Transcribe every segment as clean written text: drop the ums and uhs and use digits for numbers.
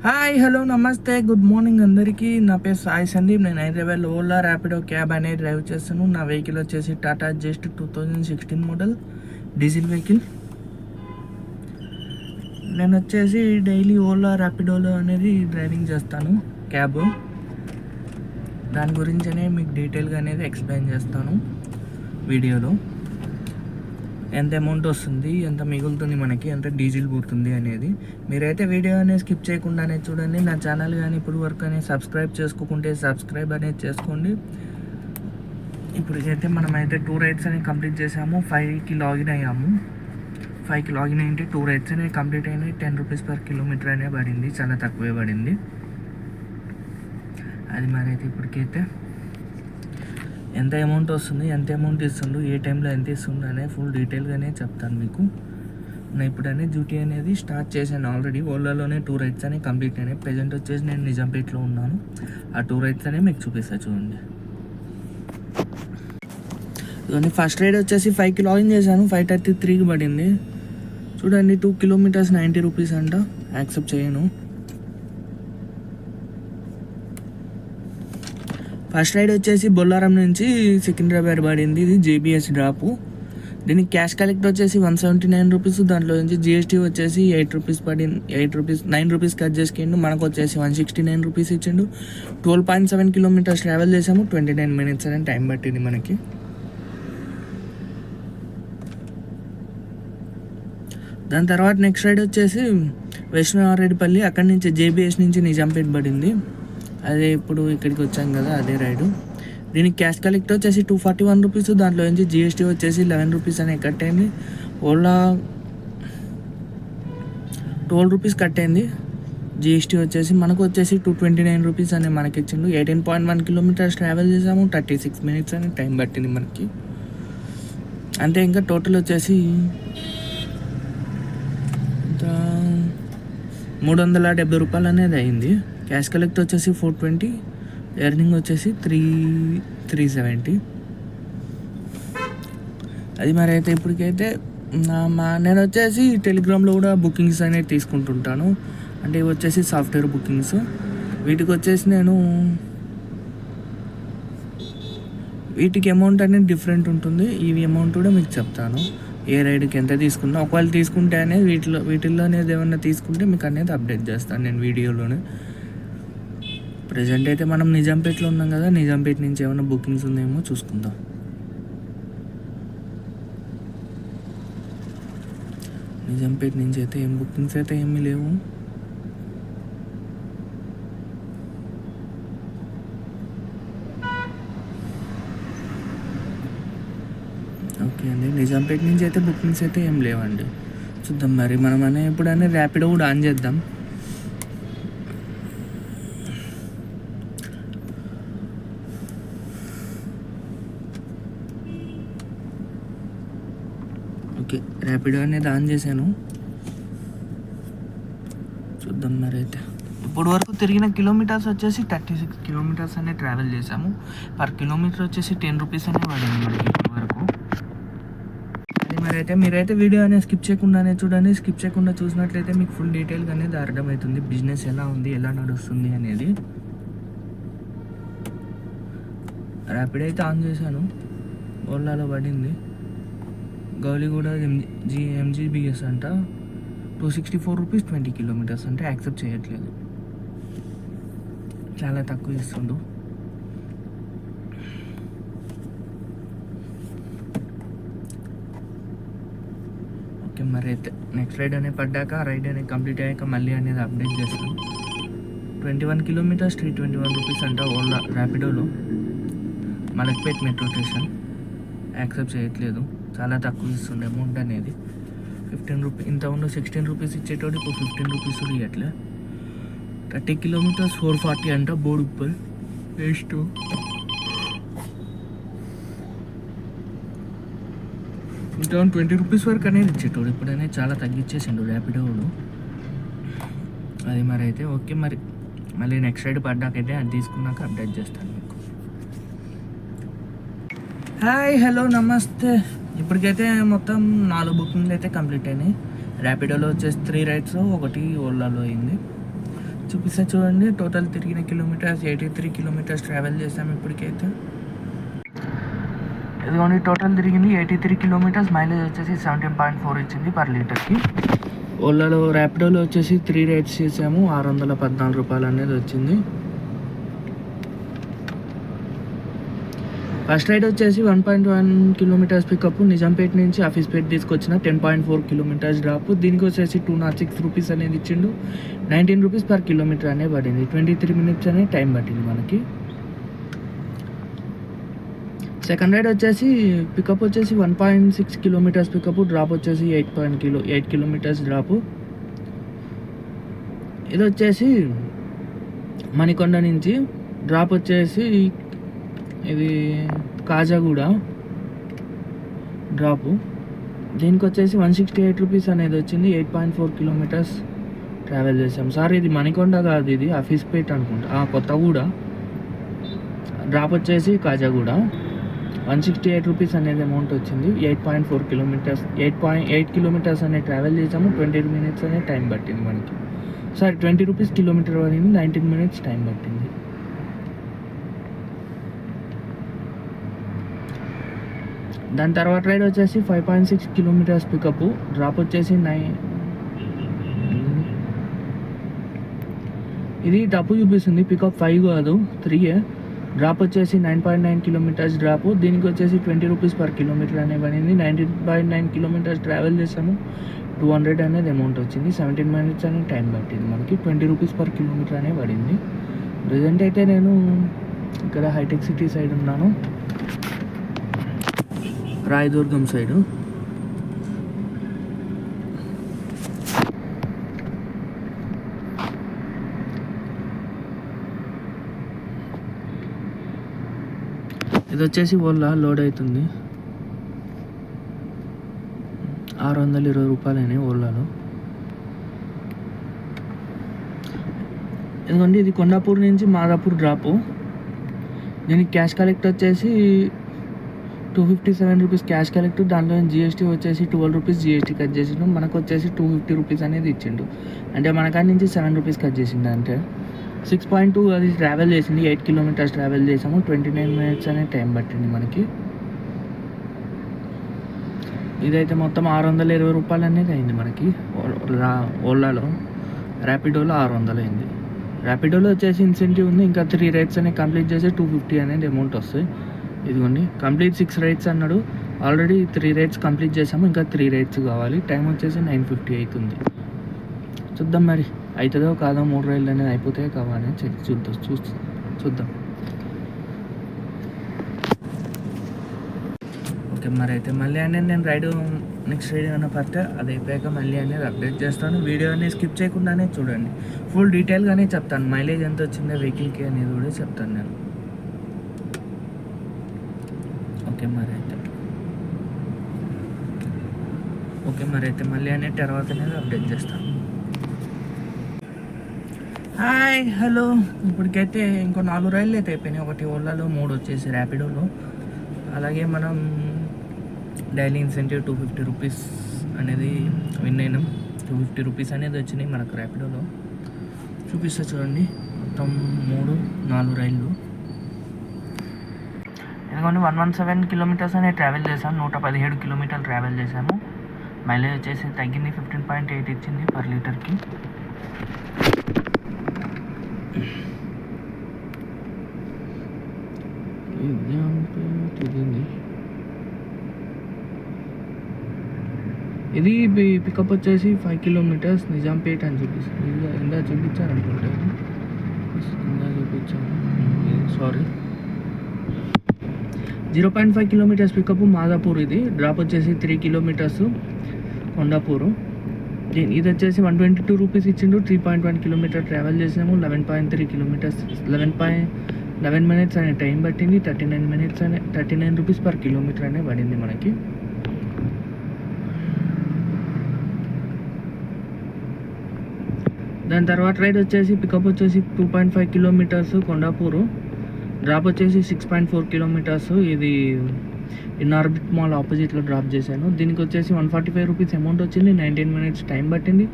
Hi hello నమస్తే good morning అందరికీ. నా పేరు సాయి సందీప్. నేను హైదరాబాద్లో ఓలా ర్యాపిడో క్యాబ్ అనేది డ్రైవ్ చేస్తాను. నా వెహికల్ వచ్చేసి Tata just 2016 model diesel vehicle. నేను వచ్చేసి డైలీ ఓలా ర్యాపిడోలో అనేది డ్రైవింగ్ చేస్తాను క్యాబ్. దాని గురించనే మీకు డీటెయిల్గా అనేది ఎక్స్ప్లెయిన్ చేస్తాను వీడియోలో. ఎంత అమౌంట్ వస్తుంది, ఎంత మిగులుతుంది, మనకి ఎంత డీజిల్ పోతుంది అనేది. మీరైతే వీడియో అనేది స్కిప్ చేయకుండానే చూడండి. నా ఛానల్ కానీ ఇప్పుడు వరకు అనేది సబ్స్క్రైబ్ చేసుకోకుంటే సబ్స్క్రైబ్ అనేది చేసుకోండి. ఇప్పటికైతే మనమైతే 2 రైడ్స్ అనేవి కంప్లీట్ చేసాము. 5కి లాగిన్ అయ్యాము. 5కి లాగిన్ అయ్యింటే 2 రైడ్స్ అనేవి కంప్లీట్ అయినాయి. 10 రూపీస్ పర్ కిలోమీటర్ అనే పడింది, చాలా తక్కువే పడింది అది. మరి అయితే ఇప్పటికైతే ఎంత అమౌంట్ వస్తుంది, ఎంత అమౌంట్ ఇస్తుండ్రు, ఏ టైంలో ఎంత ఇస్తుండ్రు అనే ఫుల్ డీటెయిల్గానే చెప్తాను మీకు. నేను ఇప్పుడు అనేది డ్యూటీ అనేది స్టార్ట్ చేశాను ఆల్రెడీ. ఓలాలోనే 2 రైడ్స్ అనేవి కంప్లీట్ అయినాయి. ప్రజెంట్ వచ్చేసి నేను నిజాంపేట్లో ఉన్నాను. ఆ 2 రైడ్స్ అనేవి మీకు చూపిస్తాను చూడండి. ఇవన్నీ ఫస్ట్ రైడ్ వచ్చేసి 5కి లాగిన్ చేశాను. 5:33కి పడింది చూడండి. 2 కిలోమీటర్స్ 90 రూపీస్ అంట. యాక్సెప్ట్ చేయను. ఫస్ట్ రైడ్ వచ్చేసి బొల్లారం నుంచి సికింద్రాబాద్ పడింది. ఇది జేబీఎస్ డ్రాపు. దీనికి క్యాష్ కలెక్ట్ వచ్చేసి 179 రూపీస్. దాంట్లో నుంచి జిఎస్టీ వచ్చేసి 8 రూపీస్ పడింది. 9 రూపీస్ కట్ చేసుకుండు. మనకు వచ్చేసి 169 రూపీస్ ఇచ్చిండు. 12.7 కిలోమీటర్స్ ట్రావెల్ చేసాము. 29 మినిట్స్ అనే టైం పట్టింది మనకి. దాని తర్వాత నెక్స్ట్ రైడ్ వచ్చేసి వైష్ణవారెడ్డిపల్లి. అక్కడి నుంచి జేబీఎస్ నుంచి నిజాంపేట్ పడింది. అదే ఇప్పుడు ఇక్కడికి వచ్చాం కదా, అదే రైడు. దీనికి క్యాష్ కలెక్ట్ వచ్చేసి 241 రూపీస్. దాంట్లో నుంచి జిఎస్టీ వచ్చేసి 11 రూపీస్ అనే కట్ అయింది. ఓలా 12 రూపీస్ కట్ అయింది. జిఎస్టీ వచ్చేసి మనకు వచ్చేసి 229 రూపీస్ అనే మనకి ఇచ్చిండు. 18.1 కిలోమీటర్స్ ట్రావెల్ చేసాము. 36 మినిట్స్ అనే టైం పట్టింది మనకి. అంటే ఇంకా టోటల్ వచ్చేసి 370 రూపాయలు అనేది అయింది. క్యాష్ కలెక్ట్ వచ్చేసి 420, ఎర్నింగ్ వచ్చేసి 370. అది మరి అయితే ఇప్పటికైతే నేను వచ్చేసి టెలిగ్రామ్లో కూడా బుకింగ్స్ అనేవి తీసుకుంటుంటాను. అంటే ఇవి వచ్చేసి సాఫ్ట్వేర్ బుకింగ్స్. వీటికి వచ్చేసి నేను వీటికి అమౌంట్ అనేది డిఫరెంట్ ఉంటుంది. ఈ అమౌంట్ కూడా మీకు చెప్తాను, ఏ రైడ్కి ఎంత తీసుకున్నా. ఒకవేళ తీసుకుంటే అనేది వీటిల్లో అనేది ఏమన్నా తీసుకుంటే మీకు అనేది అప్డేట్ చేస్తాను నేను వీడియోలోనే. ప్రజెంట్ అయితే మనం నిజాంపేట్లో ఉన్నాం కదా, నిజాంపేట నుంచి ఏమైనా బుకింగ్స్ ఉన్నాయేమో చూసుకుందాం. నిజాంపేట నుంచి అయితే ఏం బుకింగ్స్ అయితే ఏమీ లేవు. ఓకే అండి, నిజాంపేట నుంచి అయితే బుకింగ్స్ అయితే ఏం లేవండి. చూద్దాం మరి మనం ఎప్పుడైనా ర్యాపిడో కూడా ఆన్ చేద్దాం. ఓకే, ర్యాపిడో అనేది ఆన్ చేశాను. చూద్దాం మరి అయితే. ఇప్పుడు వరకు తిరిగిన కిలోమీటర్స్ వచ్చేసి 36 కిలోమీటర్స్ అనే ట్రావెల్ చేసాము. పర్ కిలోమీటర్ వచ్చేసి 10 రూపీస్ అనే పడింది మనకి ఇప్పటి వరకు. అది మరి అయితే మీరైతే వీడియో అనేది స్కిప్ చేయకుండానే చూడండి. స్కిప్ చేయకుండా చూసినట్లయితే మీకు ఫుల్ డీటెయిల్గా అనేది అర్థమవుతుంది, బిజినెస్ ఎలా ఉంది, ఎలా నడుస్తుంది అనేది. ర్యాపిడో అయితే ఆన్ చేశాను. ఓలాలో పడింది. గౌలిగూడ ఎంజీబీఎస్ అంట. 264 రూపీస్ 20 కిలోమీటర్స్ అంటే యాక్సెప్ట్ చేయట్లేదు, చాలా తక్కువ ఇస్తుండు. ఓకే మరి అయితే నెక్స్ట్ రైడ్ అనేది పడ్డాక, రైడ్ అనేది కంప్లీట్ అయ్యాక మళ్ళీ అనేది అప్డేట్ చేస్తాను. 21 కిలోమీటర్స్ 321 రూపీస్ అంట ఓలా ర్యాపిడోలో. Malakpet metro station. యాక్సెప్ట్ చేయట్లేదు, చాలా తక్కువ ఇస్తుండే అమౌంట్ అనేది. 15 రూపీస్ ఇంత ఉన్న 16 రూపీస్ ఇచ్చేటోడు ఇప్పుడు 15 రూపీస్ కూడా ఇవ్వట్లే. 30 కిలోమీటర్స్ 440 అంట బోడుప్పల్ వేస్ట్. ఇంకా 20 రూపీస్ వరకు అనేది ఇచ్చేటోడు, ఇప్పుడు అనేది చాలా తగ్గించేసిండు ర్యాపిడోలో. అది మరి అయితే ఓకే. మరి మళ్ళీ నెక్స్ట్ రైడ్ పడ్డాకైతే అది తీసుకున్నాక అప్డేట్ చేస్తాను మీకు. హాయ్ హలో నమస్తే. ఇప్పటికైతే మొత్తం 4 బుకింగ్లు అయితే కంప్లీట్ అయినాయి. ర్యాపిడోలో వచ్చేసి 3 రైడ్స్, 1 ఓలాలో అయింది. చూపిస్తా చూడండి. టోటల్ తిరిగిన కిలోమీటర్స్ 83 కిలోమీటర్స్ ట్రావెల్ చేసాము ఇప్పటికైతే. ఇదిగోండి టోటల్ తిరిగింది 83 కిలోమీటర్స్. మైలేజ్ వచ్చేసి 17.4 ఇచ్చింది పర్ లీటర్కి. ఓలాలో ర్యాపిడోలో వచ్చేసి 3 రైడ్స్ చేసాము. 614 రూపాయలు అనేది వచ్చింది. ఫస్ట్ రైడ్ వచ్చేసి 1.1 కిలోమీటర్స్ పికప్, నిజాంపేట నుంచి ఆఫీస్పేట తీసుకొచ్చిన 10.4 కిలోమీటర్స్ డ్రాప్. దీనికి వచ్చేసి 206 రూపీస్ అనేది ఇచ్చిండు. 19 రూపీస్ పర్ కిలోమీటర్ అనేది పడింది. 23 మినిట్స్ అనేది టైం పట్టింది మనకి. సెకండ్ రైడ్ వచ్చేసి పికప్ వచ్చేసి 1.6 కిలోమీటర్స్ పికప్, డ్రాప్ వచ్చేసి 8 కిలోమీటర్స్ డ్రాప్. ఇది వచ్చేసి మణికొండ నుంచి డ్రాప్ వచ్చేసి ఇది కాజాగూడ డ్రాపు. దీనికి వచ్చేసి 168 రూపీస్ అనేది వచ్చింది. 8.4 కిలోమీటర్స్ ట్రావెల్ చేసాం. సార్ ఇది మణికొండ కాదు, ఇది ఆఫీస్పేట అనుకుంటా, కొత్తగూడ. డ్రాప్ వచ్చేసి కాజాగూడ. 168 రూపీస్ అనేది అమౌంట్ వచ్చింది. 8.4 కిలోమీటర్స్ 8.8 కిలోమీటర్స్ అనేది ట్రావెల్ చేసాము. 20 మినిట్స్ అనేది టైం పట్టింది మనకి. సారీ 20 రూపీస్ కిలోమీటర్ పడింది. 19 మినిట్స్ టైం పట్టింది. దాని తర్వాత రైడ్ వచ్చేసి 5.6 కిలోమీటర్స్ పికప్, డ్రాప్ వచ్చేసి 9. ఇది తప్పు చూపిస్తుంది, పికప్ 5 కాదు 3. డ్రాప్ వచ్చేసి 9.9 కిలోమీటర్స్ డ్రాప్. దీనికి వచ్చేసి 20 రూపీస్ పర్ కిలోమీటర్ అనేది పడింది. 19.9 కిలోమీటర్స్ ట్రావెల్ చేసాము. 200 అనేది అమౌంట్ వచ్చింది. 17 మినిట్స్ అనేది టైం పట్టింది మనకి. 20 రూపీస్ పర్ కిలోమీటర్ అనేది పడింది. ప్రజెంట్ అయితే నేను ఇక్కడ హైటెక్ సిటీ సైడ్ ఉన్నాను, రాయదుర్గం సైడు. ఇది వచ్చేసి ఓలా లోడ్ అవుతుంది. 620 రూపాయలని ఓలాలో. ఎందుకంటే ఇది కొండాపూర్ నుంచి మాదాపూర్ డ్రాపు. దీనికి క్యాష్ కలెక్ట్ వచ్చేసి 257 రూపీస్ క్యాష్ కలెక్ట్. దాంట్లో జిఎస్టీ వచ్చేసి 12 రూపీస్ జిఎస్టీ కట్ చేసిండు. మనకు వచ్చేసి 250 రూపీస్ అనేది ఇచ్చిండు. అంటే మనకాడి నుంచి 7 రూపీస్ కట్ చేసిండు. అంటే 6.2 అది ట్రావెల్ చేసింది. 8 కిలోమీటర్స్ ట్రావెల్ చేసాము. 29 మినిట్స్ అనేది టైం పట్టింది మనకి. ఇదైతే మొత్తం 620 రూపాయలు అనేది అయింది మనకి. ఓలాలో, ర్యాపిడోలో 600 అయింది. ర్యాపిడోలో వచ్చేసి ఇన్సెంటివ్ ఉంది. ఇంకా 3 రైడ్స్ అనేవి కంప్లీట్ చేసి 250 అనేది అమౌంట్ వస్తాయి. ఇదిగోండి కంప్లీట్ 6 రైడ్స్ అన్నాడు. ఆల్రెడీ 3 రైడ్స్ కంప్లీట్ చేసాము. ఇంకా 3 రైడ్స్ కావాలి. టైం వచ్చేసి 9:50 అవుతుంది. చూద్దాం మరి అవుతుందో కాదో. 3 రైళ్ళు అనేది అయిపోతాయో కావాలి చూద్దాం. ఓకే మరి అయితే మళ్ళీ అనేది నేను నెక్స్ట్ రైడ్ ఏమైనా పడితే అది అయిపోయాక మళ్ళీ అనేది అప్డేట్ చేస్తాను. వీడియో అనేది స్కిప్ చేయకుండానే చూడండి. ఫుల్ డీటెయిల్గానే చెప్తాను. మైలేజ్ ఎంత వచ్చిందో వెహికల్కి అనేది కూడా చెప్తాను నేను. ఓకే మరి అయితే మళ్ళీ అనేది తర్వాత అనేది అప్డేట్ చేస్తాను. Hi hello. ఇప్పటికైతే ఇంకో 4 రైళ్ళు అయితే అయిపోయినాయి. ఒకటి ఓలాలో, 3 వచ్చేసి ర్యాపిడోలో. అలాగే మనం డైలీ ఇన్సెంటివ్ 250 రూపీస్ అనేది విన్ అయినాం. 250 రూపీస్ అనేది వచ్చినాయి మనకు ర్యాపిడోలో. చూపిస్తా చూడండి. మొత్తం 4 రైళ్ళు. ఎందుకంటే 117 కిలోమీటర్స్ అనేది ట్రావెల్ చేసాము. 117 కిలోమీటర్లు ట్రావెల్ చేసాము. మైలేజ్ వచ్చేసి తగ్గింది. 15.8 ఇచ్చింది పర్ లీటర్కి. ఇది పికప్ వచ్చేసి 5 కిలోమీటర్స్ నిజాంపేట అని చూపిస్తుంది. ఇందా చూపించారనుకుంటా. Sorry 0.5 kilometres pickup Madhapur. ఇది డ్రాప్ వచ్చేసి 3 కిలోమీటర్స్ కొండాపూరు. ఇది వచ్చేసి 122 రూపీస్ ఇచ్చిండు. 3.1 కిలోమీటర్ ట్రావెల్ చేసాము. 11.3 కిలోమీటర్స్ 11 మినిట్స్ అనే టైం పట్టింది. 39 రూపీస్ పర్ కిలోమీటర్ అనే పడింది మనకి. దాని తర్వాత రైడ్ వచ్చేసి పికప్ వచ్చేసి 2.5 కిలోమీటర్స్ కొండాపూరు. డ్రాప్ వచ్చేసి 6.4 కిలోమీటర్స్. ఇది ఇన్ ఆర్బిట్ మాల్ ఆపోజిట్లో డ్రాప్ చేశాను. దీనికి వచ్చేసి 145 రూపీస్ అమౌంట్ వచ్చింది. 19 మినిట్స్ టైం పట్టింది.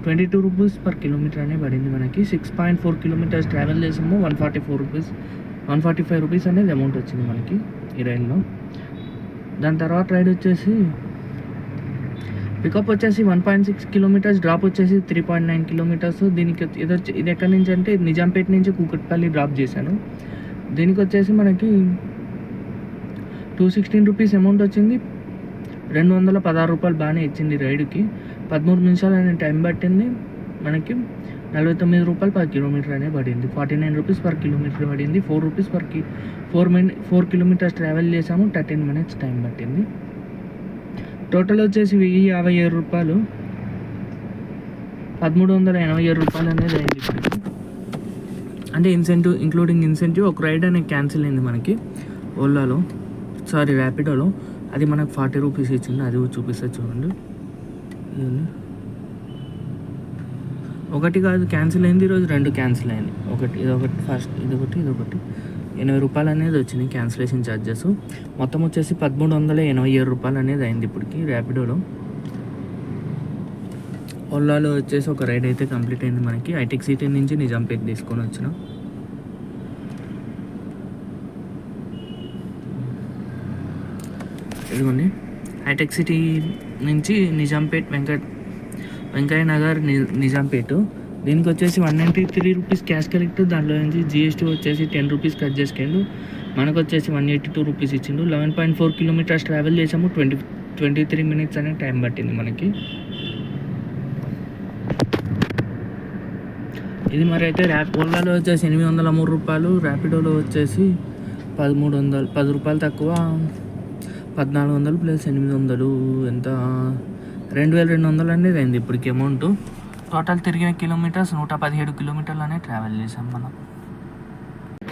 22 రూపీస్ పర్ కిలోమీటర్ అనే పడింది మనకి. 6.4 కిలోమీటర్స్ ట్రావెల్ చేసాము. 145 రూపీస్ అనేది అమౌంట్ వచ్చింది మనకి ఈ రైల్లో. దాని తర్వాత రైడ్ వచ్చేసి పికప్ వచ్చేసి 1.6 కిలోమీటర్స్, డ్రాప్ వచ్చేసి 3.9 కిలోమీటర్స్. దీనికి ఇది ఎక్కడి నుంచి అంటే నిజాంపేట నుంచి కూకట్పల్లి డ్రాప్ చేశాను. దీనికి వచ్చేసి మనకి 216 రూపీస్ అమౌంట్ వచ్చింది. 216 రూపాయలు బాగానే ఇచ్చింది రైడ్కి. 13 నిమిషాలు అనే టైం పట్టింది మనకి. 49 రూపాయలు పర్ కిలోమీటర్ అనే పడింది. 49 రూపీస్ పర్ కిలోమీటర్ పడింది. 4 రూపీస్ 4 కిలోమీటర్స్ ట్రావెల్ చేసాము. 13 మినిట్స్ టైం పట్టింది. టోటల్ వచ్చేసి 1057 రూపాయలు, 1387 రూపాయలు అనేది అయింది ఇప్పటికి. అంటే ఇంక్లూడింగ్ ఇన్సెంటివ్ ఒక రైడ్ అనేది క్యాన్సిల్ అయింది మనకి ర్యాపిడోలో. అది మనకు 40 రూపీస్ ఇచ్చింది. అది చూపిస్తా చూడండి. ఒకటి కాదు క్యాన్సిల్ అయింది ఈరోజు, 2 క్యాన్సిల్ అయింది. ఇదొకటి 80 రూపాయలు అనేది వచ్చింది క్యాన్సిలేషన్ ఛార్జెస్. మొత్తం వచ్చేసి 1387 రూపాయలు అనేది అయింది ఇప్పటికి ర్యాపిడోలో. ఓలాలో వచ్చేసి ఒక రైడ్ అయితే కంప్లీట్ అయింది మనకి. హైటెక్ సిటీ నుంచి నిజాంపేట్ తీసుకొని వచ్చిన. ఇదిగోండి హైటెక్ సిటీ నుంచి నిజాంపేట్ వెంకయ్య నగర్ నిజాంపేట. దీనికి వచ్చేసి 193 రూపీస్ క్యాష్ కలెక్ట్. దాంట్లో నుంచి GST వచ్చేసి 10 రూపీస్ కట్ చేసుకుండు. మనకు వచ్చేసి 182 రూపీస్ ఇచ్చిండు. 11.4 కిలోమీటర్స్ ట్రావెల్ చేసాము. 23 మినిట్స్ అనే టైం పట్టింది మనకి. ఇది మరి అయితే ఓలాలో వచ్చేసి 803 రూపాయలు, ర్యాపిడోలో వచ్చేసి 10 రూపాయలు తక్కువ 1400 ప్లస్ 800 ఎంత 2200 అనేది అయింది ఇప్పటికి అమౌంట్. టోటల్ తిరిగిన కిలోమీటర్స్ 117 కిలోమీటర్లు అనేది ట్రావెల్ చేసాం మనం.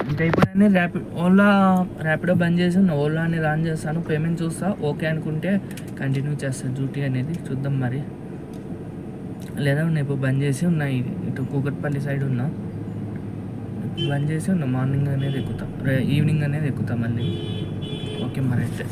ఇంకా ఇప్పుడు ర్యాపిడో బంద్ చేసి ఓలా అనేది ఆన్ చేస్తాను. పేమెంట్ చూస్తా, ఓకే అనుకుంటే కంటిన్యూ చేస్తాను డ్యూటీ అనేది. చూద్దాం మరి. లేదా నేను ఇప్పుడు బంద్ చేసి ఉన్నా, ఇటు కూకట్పల్లి సైడ్ ఉన్నా, బంద్ చేసి ఉన్నా. మార్నింగ్ అనేది ఎక్కుతాం, ఈవినింగ్ అనేది ఎక్కుతాం మళ్ళీ. ఓకే మరి అయితే.